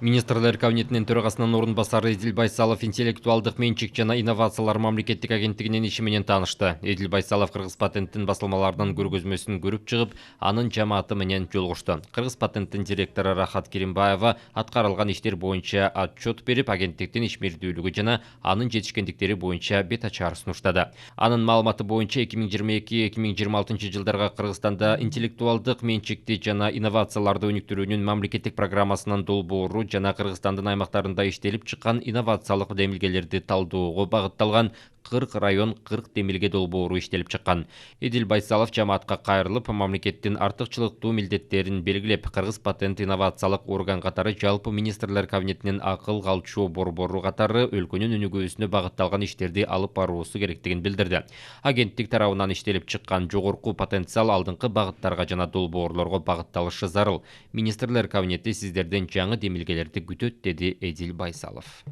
Министрлер кабинетинин төрагасынын орун басары Эдил Байсалов интеллектуалдык менчик жана инновациялар мамлекеттик агенттигинин иши менен таанышты. Эдил Байсалов кыргыз патенттин басылмаларынын көргөзмөсүн көрүп чыгып, анын жамааты менен жолугушту. Кыргыз патенттин директору Рахат Керимбаева аткарылган иштер боюнча отчет берип, агенттиктин ишмердүүлүгү жана анын жетишкендиктери боюнча бет ачаар сунуштады. Анын маалыматы боюнча 2022-2026 жылдарга Кыргызстанда интеллектуалдык менчикти жана инновацияларды өнүктүрүүнүн мамлекеттик программасынын долбоору жана Кыргызстандын аймактарында иштелип чыккан инновациялык демилгелерди талдоого багытталган 40 район 40 демилге долбоору иштелип чыккан. Эдил Байсалов жамаатка кайрылып, мамлекеттин артыкчылыктуу милдеттерин белгилеп, Кыргыз патент инновациялык орган катары жалпы министрлер кабинетинин акыл калчуу борбору катары өлкөнүн өнүгүүсүнө багытталган иштерди алып баруусу керектигин билдирди. Агенттик тарабынан иштелип чыккан жогорку потенциал алдыңкы багыттарга жана долбоорлорго багытталышы зарыл. Министрлер кабинети сиздерден жаңы демилгелерди күтөт, деди Эдил Байсалов.